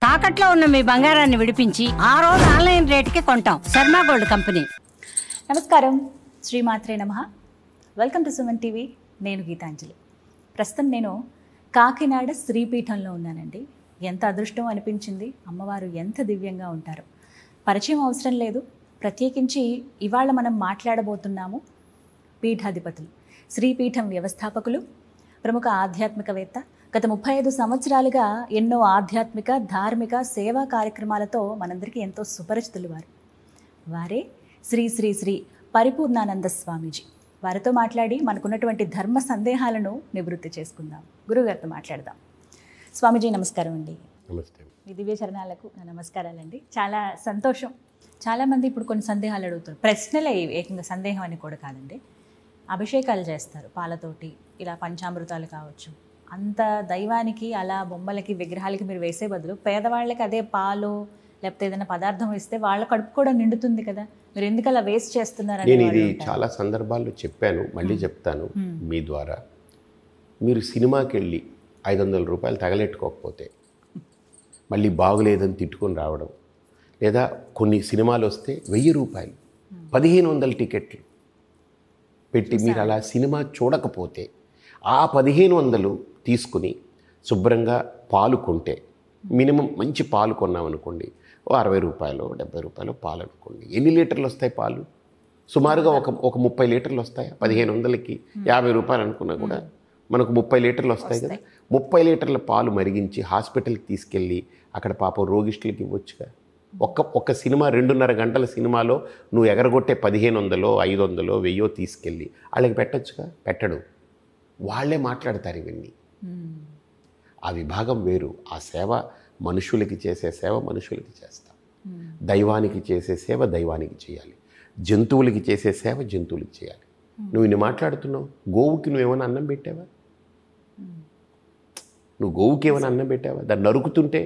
తాకట్లో ఉన్న మీ బంగారాన్ని విడిపించి ఆ రోజు ఆన్లైన్ రేటుకి కొంటాం. Sharma gold company. నమస్కారం, శ్రీమాత్రే నమః. Welcome to Suman TV. నేను గీతాంజలి. ప్రస్తుతం నేను కాకినాడ శ్రీపీఠంలో ఉన్నానండి. ఎంత అదృష్టం అనిపించింది. అమ్మవారు ఎంత దివ్యంగా ఉంటారు. పరిచయం అవసరం లేదు. ప్రత్యేకించి ఇవాళ మనం మాట్లాడబోతున్నాము పీఠాధిపతులు, శ్రీపీఠం వ్యవస్థాపకులు, ప్రముఖ ఆధ్యాత్మికవేత్త, గత 35 సంవత్సరాలుగా ఎన్నో ఆధ్యాత్మిక, ధార్మిక, సేవా కార్యక్రమాలతో మనందరికీ ఎంతో సుపరిచితులు వారే శ్రీ శ్రీ శ్రీ పరిపూర్ణానంద స్వామీజీ. వారితో మాట్లాడి మనకున్నటువంటి ధర్మ సందేహాలను నివృత్తి చేసుకుందాం. గురుగారితో మాట్లాడదాం. స్వామీజీ నమస్కారం అండి. నమస్తే. మీ దివ్య చరణాలకు నా నమస్కారాలండి. చాలా సంతోషం. చాలామంది ఇప్పుడు కొన్ని సందేహాలు అడుగుతారు. ప్రశ్నలే ఏకంగా సందేహం అని కూడా కాదండి. అభిషేకాలు చేస్తారు పాలతోటి, ఇలా పంచామృతాలు కావచ్చు. అంత దైవానికి అలా బొమ్మలకి, విగ్రహాలకి మీరు వేసే బదులు పేదవాళ్ళకి అదే పాలు లేకపోతే ఏదైనా పదార్థం ఇస్తే వాళ్ళ కడుపు కూడా నిండుతుంది కదా. మీరు ఎందుకు అలా వేస్ట్ చేస్తున్నారు? నేను ఇది చాలా సందర్భాల్లో చెప్పాను, మళ్ళీ చెప్తాను మీ ద్వారా. మీరు సినిమాకి వెళ్ళి 500 రూపాయలు తగలెట్టుకోకపోతే మళ్ళీ బాగులేదని తిట్టుకొని రావడం, లేదా కొన్ని సినిమాలు వస్తే 1000 రూపాయలు 1500 టికెట్లు పెట్టి మీరు అలా సినిమా చూడకపోతే ఆ 1500 తీసుకుని శుభ్రంగా పాలు కొంటే, మినిమం మంచి పాలు కొన్నామనుకోండి, 60 రూపాయలు 70 రూపాయలు పాలు అనుకోండి. ఎన్ని లీటర్లు వస్తాయి పాలు? సుమారుగా ఒక 30 లీటర్లు వస్తాయి. 1500కి 50 రూపాయలు అనుకున్నా కూడా మనకు 30 లీటర్లు వస్తాయి కదా. 30 లీటర్ల పాలు మరిగించి హాస్పిటల్కి తీసుకెళ్ళి అక్కడ పాపం రోగిష్టులకి ఇవ్వచ్చుగా. ఒక్క సినిమా 2.5 గంటల సినిమాలో నువ్వు ఎగరగొట్టే 1500, 500, 1000 తీసుకెళ్ళి వాళ్ళకి పెట్టచ్చుగా. పెట్టడు. వాళ్ళే మాట్లాడతారు ఇవన్నీ. ఆ విభాగం వేరు. ఆ సేవ మనుషులకి చేసే సేవ మనుషులకి చేస్తాం. దైవానికి చేసే సేవ దైవానికి చేయాలి. జంతువులకి చేసే సేవ జంతువులకి చేయాలి. నువ్వు ఇన్ని మాట్లాడుతున్నావు. గోవుకి నువ్వేమైనా అన్నం పెట్టావా? నువ్వు గోవుకి ఏమైనా అన్నం పెట్టావా? దాన్ని నరుకుతుంటే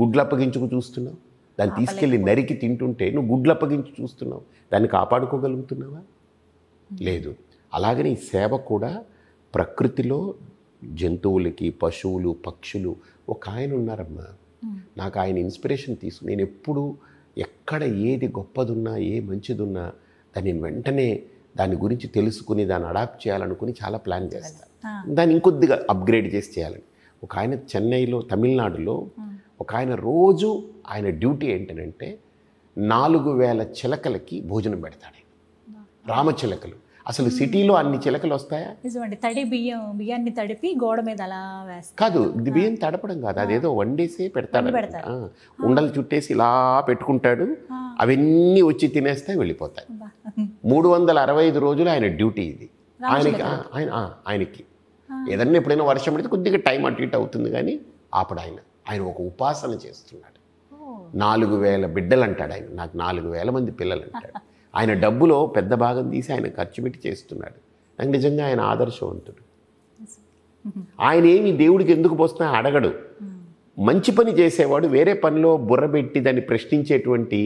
గుడ్లు అప్పగించుకు చూస్తున్నావు. దాన్ని తీసుకెళ్ళి నరికి తింటుంటే నువ్వు గుడ్లు అప్పగించి చూస్తున్నావు. దాన్ని కాపాడుకోగలుగుతున్నావా? లేదు. అలాగనే ఈ సేవ కూడా ప్రకృతిలో జంతువులకి, పశువులు, పక్షులు. ఒక ఆయన ఉన్నారమ్మా, నాకు ఆయన ఇన్స్పిరేషన్ నేను ఎప్పుడు ఎక్కడ ఏది గొప్పదున్నా, ఏ మంచిదున్నా దాన్ని వెంటనే దాని గురించి తెలుసుకుని దాన్ని అడాప్ట్ చేయాలనుకుని చాలా ప్లాన్ చేస్తాను. దాన్ని ఇంకొద్దిగా అప్గ్రేడ్ చేసి చేయాలని. ఒక ఆయన చెన్నైలో, తమిళనాడులో ఒక ఆయన రోజు ఆయన డ్యూటీ ఏంటంటే 4000 చిలకలకి భోజనం పెడతాడు. రామచిలకలు. అసలు సిటీలో అన్ని చిలకలు వస్తాయా? నిజమండి. బియ్యాన్ని తడిపి గోడ మీద అలా వేస్తారు. కాదు, ఇది బియ్యం తడపడం కాదు, అదేదో వండేసి పెడతాడు. ఉండలు చుట్టేసి ఇలా పెట్టుకుంటాడు. అవన్నీ వచ్చి తినేస్తాయి, వెళ్ళిపోతాయి. 365 రోజులు ఆయన డ్యూటీ ఇది. ఆయనకి ఏదన్నా ఎప్పుడైనా వర్షం పడితే కొద్దిగా టైం అటు ఇటు అవుతుంది, కానీ అప్పుడు ఆయన ఒక ఉపాసన చేస్తున్నాడు. 4000 బిడ్డలు అంటాడు ఆయన. నాకు 4000 మంది పిల్లలు అంటాడు. ఆయన డబ్బులో పెద్ద భాగం తీసి ఆయన ఖర్చు పెట్టి చేస్తున్నాడు. నాకు నిజంగా ఆయన ఆదర్శవంతుడు. ఆయన ఏమి దేవుడికి ఎందుకు పోస్తున్నా అడగడు. మంచి పని చేసేవాడు వేరే పనిలో బుర్రబెట్టి దాన్ని ప్రశ్నించేటువంటి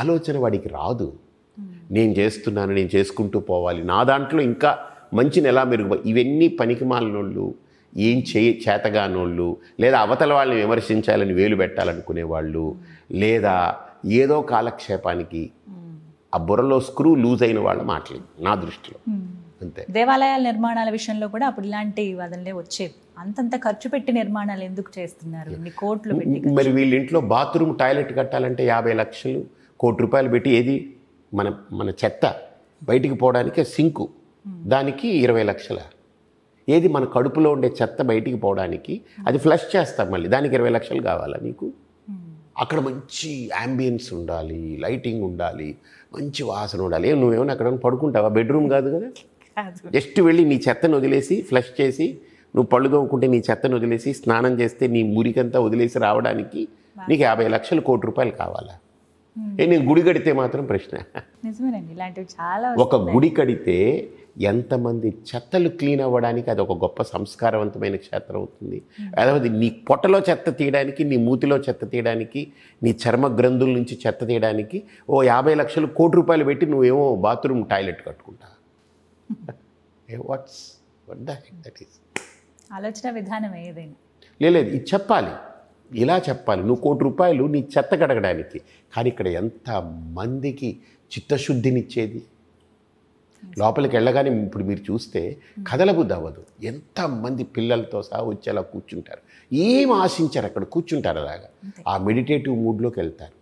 ఆలోచన వాడికి రాదు. నేను చేస్తున్నాను, నేను చేసుకుంటూ పోవాలి, నా దాంట్లో ఇంకా మంచిని ఎలా మెరుగు. ఇవన్నీ పనికి మాలినోళ్ళు, ఏం చేతగానోళ్ళు, లేదా అవతల వాళ్ళని విమర్శించాలని వేలు పెట్టాలనుకునేవాళ్ళు, లేదా ఏదో కాలక్షేపానికి ఆ బుర్రలో స్క్రూ లూజ్ అయిన వాళ్ళ మాటలు నా దృష్టిలో. అంతే. దేవాలయాల నిర్మాణాల విషయంలో కూడా అప్పుడు ఇలాంటి వాదనలే వచ్చేవి. అంతంత ఖర్చు పెట్టి నిర్మాణాలు ఎందుకు చేస్తున్నారు, ఇన్ని కోట్లు పెట్టి? మరి వీళ్ళ ఇంట్లో బాత్రూమ్, టాయిలెట్ కట్టాలంటే 50 లక్షలు, 1 కోటి రూపాయలు పెట్టి, ఏది మన చెత్త బయటికి పోవడానికి సింకు, దానికి 20 లక్షల, ఏది మన కడుపులో ఉండే చెత్త బయటికి పోవడానికి అది ఫ్లష్ చేస్తాం, మళ్ళీ దానికి 20 లక్షలు కావాలా నీకు? అక్కడ మంచి యాంబియన్స్ ఉండాలి, లైటింగ్ ఉండాలి, మంచి వాసన ఉండాలి. నువ్వేమైనా అక్కడ పడుకుంటావా? బెడ్రూమ్ కాదు కదా. జస్ట్ వెళ్ళి నీ చెత్తను వదిలేసి ఫ్లష్ చేసి, నువ్వు పళ్ళు తోముకుంటే నీ చెత్తను వదిలేసి, స్నానం చేస్తే నీ మురికంతా వదిలేసి రావడానికి నీకు 50 లక్షలు, 1 కోటి రూపాయలు కావాలా? నేను గుడి కడితే మాత్రం ప్రశ్న. నిజమేనండి, ఇలాంటివి చాలా. ఒక గుడి కడితే ఎంతమంది చెత్తలు క్లీన్ అవ్వడానికి అది ఒక గొప్ప సంస్కారవంతమైన క్షేత్రం అవుతుంది. అதாவது నీ పొట్టలో చెత్త తీయడానికి, నీ మూతిలో చెత్త తీయడానికి, నీ చర్మ గ్రంథుల నుంచి చెత్త తీయడానికి 50 లక్షలు, 1 కోటి రూపాయలు పెట్టి నువ్వేమో బాత్రూమ్, టాయిలెట్ కట్టుకుంటా. What the heck that is? ఆలోచన విధానం ఏదైనా లేదు, ఇది చెప్పాలి. ఇలా చెప్పాలి, నువ్వు ₹1 నీ చెత్త కడగడానికి. కానీ ఇక్కడ ఎంతమందికి చిత్తశుద్ధినిచ్చేది. లోపలికి వెళ్ళగానే ఇప్పుడు మీరు చూస్తే కదలబుద్ధి అవ్వదు. ఎంతమంది పిల్లలతో సహా వచ్చి అలా కూర్చుంటారు, ఏం ఆశించారు, అక్కడ కూర్చుంటారు అలాగా. ఆ మెడిటేటివ్ మూడ్లోకి వెళ్తారు.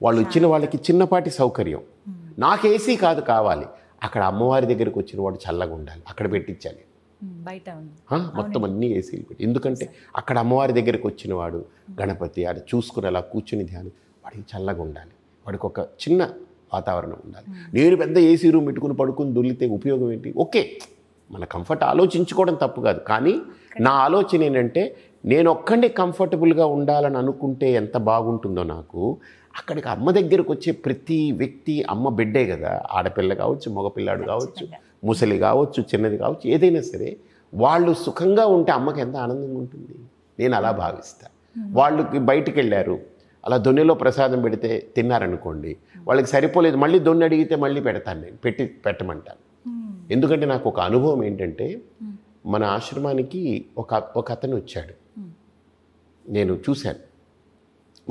వాళ్ళు వచ్చిన వాళ్ళకి చిన్నపాటి సౌకర్యం, నాకు ఏసీ కాదు కావాలి, అక్కడ అమ్మవారి దగ్గరికి వచ్చిన వాడు చల్లగా ఉండాలి, అక్కడ పెట్టించాలి. బయట మొత్తం అన్నీ ఏసీలు పెట్టి, ఎందుకంటే అక్కడ అమ్మవారి దగ్గరికి వచ్చిన వాడు గణపతి ఆడ చూసుకుని అలా కూర్చుని ధ్యానం, వాడికి చల్లగా ఉండాలి, వాడికి ఒక చిన్న వాతావరణం ఉండాలి. నేను పెద్ద ఏసీ రూమ్ పెట్టుకుని పడుకుని దొల్లితే ఉపయోగం ఏంటి? ఓకే, మన కంఫర్ట్ ఆలోచించుకోవడం తప్పు కాదు, కానీ నా ఆలోచన ఏంటంటే నేను ఒక్కడే కంఫర్టబుల్గా ఉండాలని అనుకుంటే ఎంత బాగుంటుందో నాకు. అక్కడికి అమ్మ దగ్గరకు వచ్చే ప్రతి వ్యక్తి అమ్మ బిడ్డే కదా, ఆడపిల్ల కావచ్చు, మగపిల్లాడు కావచ్చు, ముసలి కావచ్చు, చిన్నది కావచ్చు, ఏదైనా సరే వాళ్ళు సుఖంగా ఉంటే అమ్మకి ఎంత ఆనందంగా ఉంటుంది. నేను అలా భావిస్తా. వాళ్ళకి బయటికి వెళ్ళారు, అలా దొన్నెలో ప్రసాదం పెడితే తిన్నారనుకోండి, వాళ్ళకి సరిపోలేదు, మళ్ళీ దొన్నె అడిగితే మళ్ళీ పెడతాను, నేను పెట్టమంటాను. ఎందుకంటే నాకు ఒక అనుభవం ఏంటంటే, మన ఆశ్రమానికి ఒక అతను వచ్చాడు, నేను చూశాను.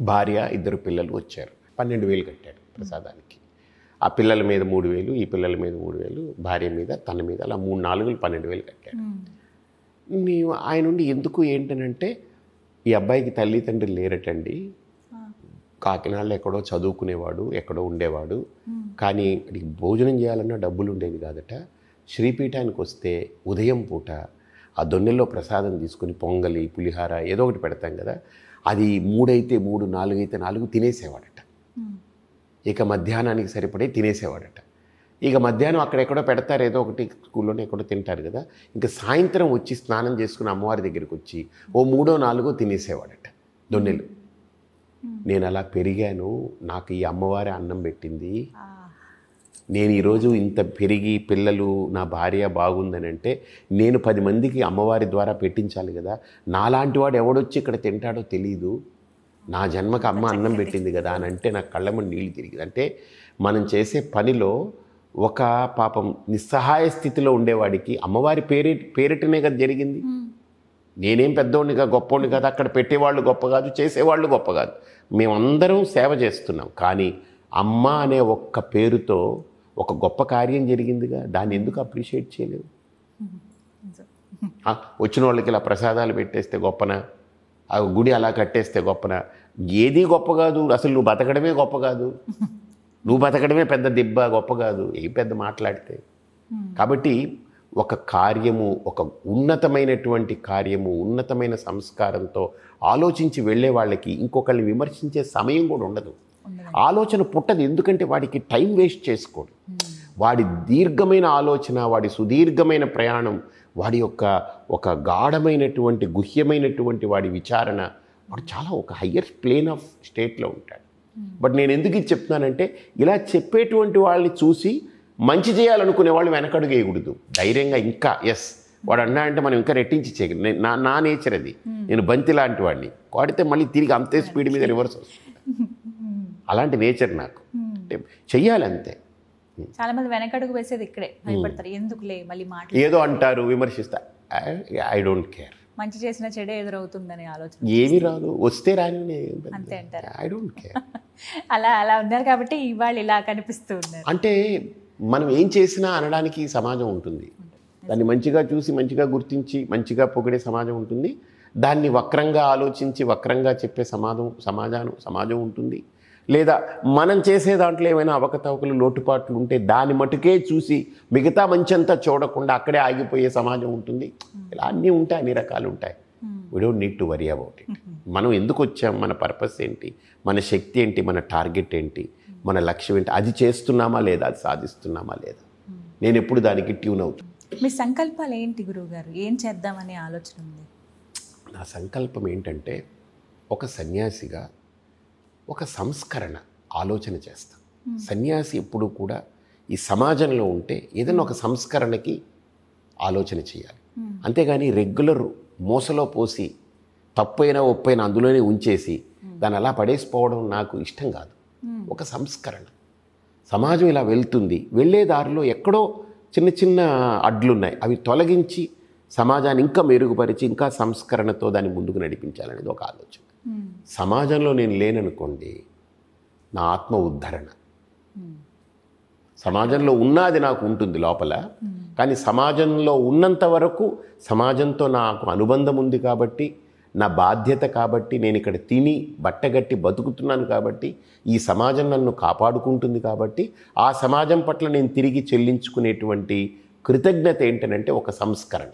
భార్య 2 పిల్లలు వచ్చారు, 12,000 కట్టాడు ప్రసాదానికి. ఆ పిల్లల మీద 3,000, ఈ పిల్లల మీద 3,000, భార్య మీద తన మీద అలా 3-4 12,000 కట్టాడు. ఆయన నుండి ఎందుకు ఏంటనంటే, ఈ అబ్బాయికి తల్లి తండ్రి లేరటండి, కాకినాడలో ఎక్కడో చదువుకునేవాడు, ఎక్కడో ఉండేవాడు, కానీ వాడికి భోజనం చేయాలన్నా డబ్బులు ఉండేవి కాదట. శ్రీపీఠానికి వస్తే ఉదయం పూట ఆ దొన్నెల్లో ప్రసాదం తీసుకుని పొంగలి, పులిహార ఏదో ఒకటి పెడతాం కదా, అది 3 అయితే 3, 4 అయితే 4 తినేసేవాడట. ఇక మధ్యాహ్నానికి సరిపడే తినేసేవాడట. ఇక మధ్యాహ్నం అక్కడెక్కడో పెడతారు, ఏదో ఒకటి స్కూల్లోనే ఎక్కడో తింటారు కదా, ఇంకా సాయంత్రం వచ్చి స్నానం చేసుకుని అమ్మవారి దగ్గరికి వచ్చి ఓ 3, 4 తినేసేవాడట దొన్నెలు. నేను అలా పెరిగాను, నాకు ఈ అమ్మవారి అన్నం పెట్టింది. నేను ఈరోజు ఇంత పెరిగి పిల్లలు, నా భార్య బాగుందని అంటే నేను 10 మందికి అమ్మవారి ద్వారా పెట్టించాలి కదా. నాలాంటి వాడు ఎవడొచ్చి ఇక్కడ తింటాడో తెలియదు, నా జన్మకు అమ్మ అన్నం పెట్టింది కదా అని అంటే నాకు కళ్ళమ్మని నీళ్ళు తిరిగింది. అంటే మనం చేసే పనిలో ఒక పాపం నిస్సహాయ స్థితిలో ఉండేవాడికి అమ్మవారి పేరిటనే కదా జరిగింది. నేనేం పెద్దోడినిగా గొప్పోడిని కాదు, అక్కడ పెట్టేవాళ్ళు గొప్ప కాదు, చేసేవాళ్ళు గొప్ప కాదు, మేమందరం సేవ చేస్తున్నాం. కానీ అమ్మ అనే ఒక్క పేరుతో ఒక గొప్ప కార్యం జరిగిందిగా, దాన్ని ఎందుకు అప్రిషియేట్ చేయలేవు? వచ్చిన వాళ్ళకి ఇలా ప్రసాదాలు పెట్టేస్తే గొప్పన, ఆ గుడి అలా కట్టేస్తే గొప్పన? ఏది గొప్ప కాదు, అసలు నువ్వు బతకడమే గొప్ప కాదు, నువ్వు బతకడమే పెద్ద దెబ్బ, గొప్ప కాదు, ఏం పెద్ద మాట్లాడితే. కాబట్టి ఒక కార్యము, ఒక ఉన్నతమైనటువంటి కార్యము, ఉన్నతమైన సంస్కారంతో ఆలోచించి వెళ్ళే వాళ్ళకి ఇంకొకరిని విమర్శించే సమయం కూడా ఉండదు, ఆలోచన పుట్టదు. ఎందుకంటే వాడికి టైం వేస్ట్ చేసుకోడు. వాడి దీర్ఘమైన ఆలోచన, వాడి సుదీర్ఘమైన ప్రయాణం, వాడి యొక్క ఒక గాఢమైనటువంటి గుహ్యమైనటువంటి వాడి విచారణ, వాడు చాలా ఒక హయ్యర్ ప్లేన్ ఆఫ్ స్టేట్లో ఉంటాడు. బట్ నేను ఎందుకు ఇది చెప్తున్నానంటే, ఇలా చెప్పేటువంటి వాళ్ళని చూసి మంచి చేయాలనుకునే వాళ్ళు వెనకడుగు వేయకూడదు. ధైర్యంగా ఇంకా ఎస్ వాడు అన్నా అంటే మనం ఇంకా రెట్టించి చేయగలం. నా నేచర్ అది. నేను బంతి లాంటి వాడిని, వాడితే మళ్ళీ తిరిగి అంతే స్పీడ్ మీద రివర్స్ వస్తుంది. అలాంటి నేచర్ నాకు. అంటే చెయ్యాలి అంతే. చాలా మంది వెనకడుగు వేసేది ఇక్కడే, భయపడతారు, ఎందుకులే మళ్ళీ మాట్లాడు, ఏదో అంటారు, విమర్శిస్తా. I don't care. మంచి చేసిన చెడే ఎదురవుతుందనే ఆలోచన. ఏమీ రాదు, వస్తే రాని అంతే అంటారు. I don't care. అలా ఉన్నారు కాబట్టి ఇవాళ ఇలా కనిపిస్తూ ఉన్నారు. అంటే మనం ఏం చేసినా అనడానికి సమాజం ఉంటుంది, దాన్ని మంచిగా చూసి మంచిగా గుర్తించి మంచిగా పొగిడే సమాజం ఉంటుంది, దాన్ని వక్రంగా ఆలోచించి వక్రంగా చెప్పే సమాజం ఉంటుంది. లేదా మనం చేసే దాంట్లో ఏమైనా అవకతవకలు, లోటుపాట్లు ఉంటే దాన్ని మటుకే చూసి మిగతా మంచంతా చూడకుండా అక్కడే ఆగిపోయే సమాజం ఉంటుంది. ఇలా అన్నీ ఉంటాయి, అన్ని రకాలు ఉంటాయి. We don't need to worry about it. మనం ఎందుకు వచ్చాం, మన పర్పస్ ఏంటి, మన శక్తి ఏంటి, మన టార్గెట్ ఏంటి, మన లక్ష్యం ఏంటి, అది చేస్తున్నామా లేదా, అది సాధిస్తున్నామా లేదా, నేను ఎప్పుడు దానికి ట్యూన్ అవుతాను. మీ సంకల్పాలు ఏంటి గురువుగారు? ఏం చేద్దామనే ఆలోచన ఉంది? నా సంకల్పం ఏంటంటే, ఒక సన్యాసిగా ఒక సంస్కరణ ఆలోచన చేస్తాను. సన్యాసి ఎప్పుడు కూడా ఈ సమాజంలో ఉంటే ఏదైనా ఒక సంస్కరణకి ఆలోచన చేయాలి. అంతేగాని రెగ్యులర్ మోసలో పోసి తప్పైనా ఒప్పైనా అందులోనే ఉంచేసి దాన్ని అలా పడేసిపోవడం నాకు ఇష్టం కాదు. ఒక సంస్కరణ, సమాజం ఇలా వెళ్తుంది, వెళ్ళే దారిలో ఎక్కడో చిన్న చిన్న అడ్లున్నాయి, అవి తొలగించి సమాజాన్ని ఇంకా మెరుగుపరిచి ఇంకా సంస్కరణతో దాన్ని ముందుకు నడిపించాలనేది ఒక ఆలోచన. సమాజంలో నేను లేననుకోండి, నా ఆత్మ ఉద్ధరణ. సమాజంలో ఉన్నది నాకు ఉంటుంది లోపల, కానీ సమాజంలో ఉన్నంత వరకు సమాజంతో నాకు అనుబంధం ఉంది కాబట్టి, నా బాధ్యత కాబట్టి, నేను ఇక్కడ తిని బట్టగట్టి బతుకుతున్నాను కాబట్టి, ఈ సమాజం నన్ను కాపాడుకుంటుంది కాబట్టి, ఆ సమాజం పట్ల నేను తిరిగి చెల్లించుకునేటువంటి కృతజ్ఞత ఏంటనంటే ఒక సంస్కరణ.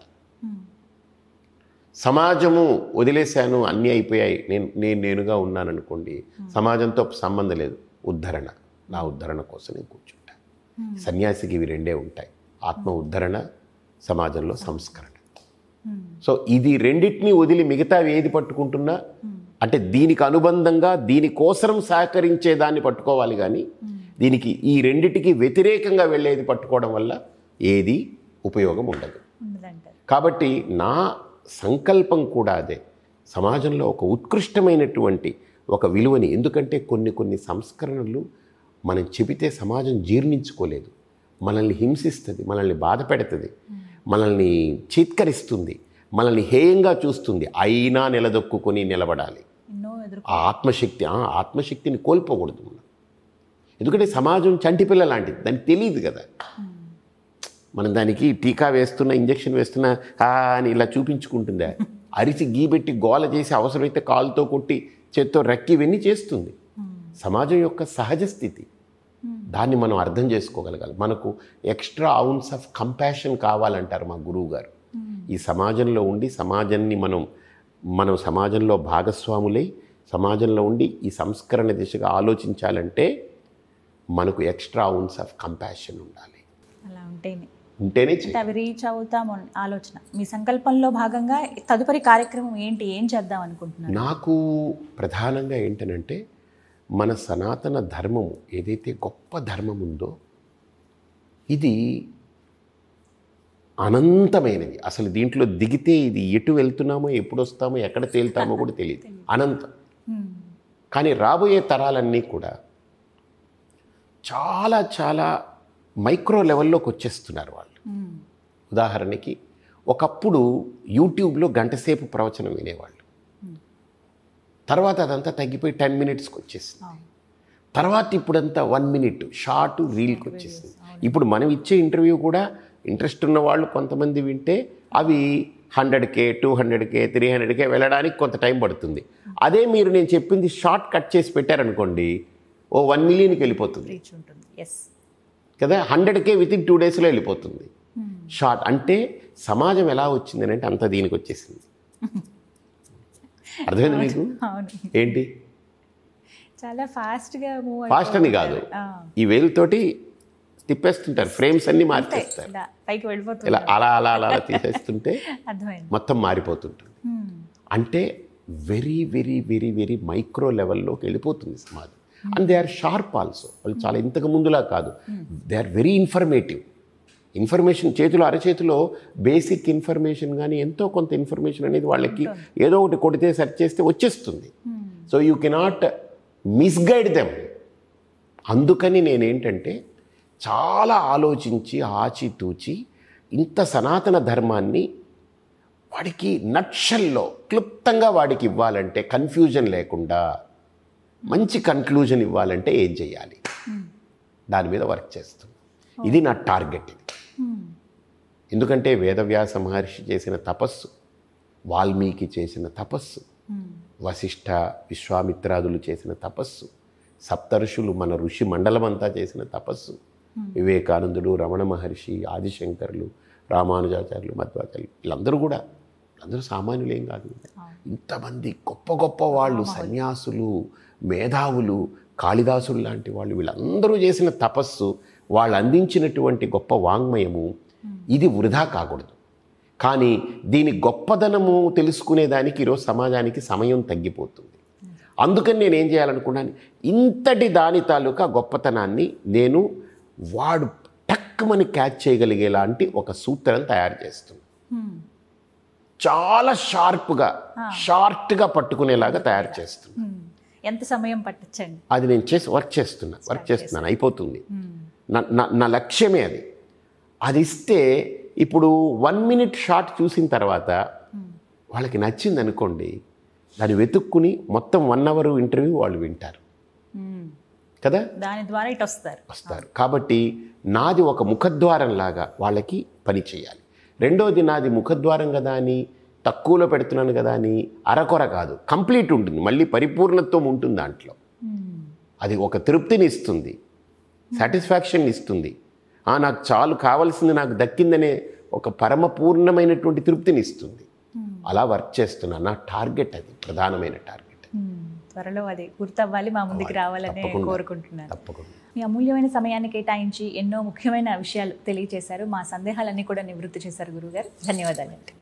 సమాజము వదిలేశాను, అన్నీ అయిపోయాయి, నేనుగా ఉన్నాను అనుకోండి, సమాజంతో సంబంధం లేదు, ఉద్ధరణ, నా ఉద్ధరణ కోసం నేను కూర్చుంటాను. సన్యాసికి ఇవి రెండే ఉంటాయి, ఆత్మ ఉద్ధరణ, సమాజంలో సంస్కరణ. సో ఇది రెండింటినీ వదిలి మిగతావి ఏది పట్టుకుంటున్నా అంటే దీనికి అనుబంధంగా దీనికోసం సహకరించేదాన్ని పట్టుకోవాలి, కానీ దీనికి ఈ రెండిటికి వ్యతిరేకంగా వెళ్ళేది పట్టుకోవడం వల్ల ఏది ఉపయోగం ఉండదు. కాబట్టి నా సంకల్పం కూడా అదే, సమాజంలో ఒక ఉత్కృష్టమైనటువంటి ఒక విలువని, ఎందుకంటే కొన్ని సంస్కరణలు మనం చెబితే సమాజం జీర్ణించుకోలేదు, మనల్ని హింసిస్తుంది, మనల్ని బాధ పెడుతుంది, మనల్ని చీత్కరిస్తుంది, మనల్ని హేయంగా చూస్తుంది, అయినా నిలదొక్కుని నిలబడాలి. ఆ ఆత్మశక్తిని కోల్పోకూడదు మనం. ఎందుకంటే సమాజం చంటిపిల్ల లాంటిది, దానికి తెలియదు కదా. మనం దానికి టీకా వేస్తున్నా, ఇంజక్షన్ వేస్తున్నా అని ఇలా చూపించుకుంటుందా, అరిచి గీబెట్టి గోల చేసి అవసరమైతే కాలుతో కొట్టి చేత్తో రక్కి ఇవన్నీ చేస్తుంది. సమాజం యొక్క సహజ స్థితి, దాన్ని మనం అర్థం చేసుకోగలగాలి. మనకు ఎక్స్ట్రా అవున్స్ ఆఫ్ కంపాషన్ కావాలంటారు మా గురువు గారు. ఈ సమాజంలో ఉండి సమాజాన్ని మనం సమాజంలో భాగస్వాములై సమాజంలో ఉండి ఈ సంస్కరణ దిశగా ఆలోచించాలంటే మనకు ఎక్స్ట్రా అవున్స్ ఆఫ్ కంపాషన్ ఉండాలి. అలా ఉంటేనే అవి రీచ్ అవుతాము ఆలోచన. మీ సంకల్పంలో భాగంగా తదుపరి కార్యక్రమం ఏంటి, ఏం చేద్దాం అనుకుంటున్నారు? నాకు ప్రధానంగా ఏంటనంటే, మన సనాతన ధర్మము ఏదైతే గొప్ప ధర్మం ఉందో ఇది అనంతమైనది. అసలు దీంట్లో దిగితే ఇది ఎటు వెళ్తున్నామో, ఎప్పుడు వస్తామో, ఎక్కడ తేలుతామో కూడా తెలియదు, అనంతం. కానీ రాబోయే తరాలన్నీ కూడా చాలా చాలా మైక్రో లెవెల్లోకి వచ్చేస్తున్నారు వాళ్ళు. ఉదాహరణకి ఒకప్పుడు యూట్యూబ్లో గంటసేపు ప్రవచనం వినేవాళ్ళు, తర్వాత అదంతా తగ్గిపోయి 10 minutesకి వచ్చేసింది. తర్వాత ఇప్పుడంతా 1 minute షార్ట్ రీల్కి వచ్చేసింది. ఇప్పుడు మనం ఇచ్చే ఇంటర్వ్యూ కూడా ఇంట్రెస్ట్ ఉన్న వాళ్ళు కొంతమంది వింటే అవి 100K 200K 300K వెళ్ళడానికి కొంత టైం పడుతుంది. అదే మీరు నేను చెప్పింది షార్ట్ కట్ చేసి పెట్టారనుకోండి, ఓ 1 millionకి వెళ్ళిపోతుంది కదా. 100K within 2 daysలో వెళ్ళిపోతుంది షార్ట్. అంటే సమాజం ఎలా వచ్చిందని అంటే అంత దీనికి వచ్చేసింది. అర్థమైంది మీకు? ఏంటి చాలా ఫాస్ట్గా ఫాస్ట్ అని కాదు, ఈ వేలుతోటి తిప్పేస్తుంటారు, ఫ్రేమ్స్ అన్ని మార్చేస్తారు, ఇలా అలా అలా అలా తీసేస్తుంటే మొత్తం మారిపోతుంటుంది. అంటే very very very very micro లెవెల్లోకి వెళ్ళిపోతుంది సమాజం. And they are sharp also. వాళ్ళు చాలా ఇంతకు ముందులా కాదు, they are very informative. Information చేతిలో అరచేతిలో బేసిక్ ఇన్ఫర్మేషన్ కానీ ఎంతో కొంత ఇన్ఫర్మేషన్ అనేది వాళ్ళకి ఏదో ఒకటి కొడితే సెర్చ్ చేస్తే వచ్చేస్తుంది. So you cannot misguide them. అందుకని నేనేంటంటే చాలా ఆలోచించి ఆచితూచి ఇంత సనాతన ధర్మాన్ని వాడికి నట్షల్లో క్లుప్తంగా వాడికి ఇవ్వాలంటే, కన్ఫ్యూజన్ లేకుండా మంచి కన్క్లూజన్ ఇవ్వాలంటే ఏం చేయాలి, దాని మీద వర్క్ చేస్తుంది. ఇది నా టార్గెట్. ఇది ఎందుకంటే వేదవ్యాస మహర్షి చేసిన తపస్సు, వాల్మీకి చేసిన తపస్సు, వశిష్ఠ విశ్వామిత్రాదులు చేసిన తపస్సు, సప్తఋషులు మన ఋషి మండలం అంతా చేసిన తపస్సు, వివేకానందుడు, రమణ మహర్షి, ఆదిశంకరులు, రామానుజాచార్యులు, మధ్వాచార్యులు, వీళ్ళందరూ సామాన్యులేం కాదు. ఇంతమంది గొప్ప గొప్ప వాళ్ళు, సన్యాసులు, మేధావులు, కాళిదాసులు లాంటి వాళ్ళు, వీళ్ళందరూ చేసిన తపస్సు, వాళ్ళు అందించినటువంటి గొప్ప వాంగ్మయము, ఇది వృధా కాకూడదు. కానీ దీని గొప్పదనము తెలుసుకునేదానికి ఈరోజు సమాజానికి సమయం తగ్గిపోతుంది. అందుకని నేను ఏం చేయాలనుకున్నాను, ఇంతటి దాని తాలూకా గొప్పతనాన్ని నేను వాడు టక్కుమని క్యాచ్ చేయగలిగేలాంటి ఒక సూత్రం తయారు చేస్తున్నాను. చాలా షార్ట్గా పట్టుకునేలాగా తయారు చేస్తున్నాను. ఎంత సమయం పట్టచ్చండి? అది నేను వర్క్ చేస్తున్నాను, అయిపోతుంది. నా లక్ష్యమే అది. అది ఇస్తే ఇప్పుడు 1 minute షార్ట్ చూసిన తర్వాత వాళ్ళకి నచ్చింది అనుకోండి, దాన్ని వెతుక్కుని మొత్తం 1 hour ఇంటర్వ్యూ వాళ్ళు వింటారు కదా, దాని ద్వారా ఇటు వస్తారు. కాబట్టి నాది ఒక ముఖద్వారం లాగా వాళ్ళకి పని చేయాలి. రెండోది, నాది ముఖద్వారం కదా అని తక్కువలో పెడుతున్నాను కదా అని అరకొర కాదు, కంప్లీట్ ఉంటుంది, మళ్ళీ పరిపూర్ణత్వం ఉంటుంది దాంట్లో. అది ఒక తృప్తిని ఇస్తుంది, సాటిస్ఫాక్షన్ ఇస్తుంది. నాకు చాలు, కావాల్సింది నాకు దక్కిందనే ఒక పరమపూర్ణమైనటువంటి తృప్తిని ఇస్తుంది. అలా వర్క్ చేస్తున్నాను. నా టార్గెట్ అది, ప్రధానమైన టార్గెట్. త్వరలో అది గుర్తవ్వాలి, మా ముందుకు రావాలని కోరుకుంటున్నాను. తప్పకుండా. మీ అమూల్యమైన సమయాన్ని కేటాయించి ఎన్నో ముఖ్యమైన విషయాలు తెలియజేశారు. మా సందేహాలన్నీ కూడా నివృత్తి చేశారు గురువుగారు. ధన్యవాదాలండి.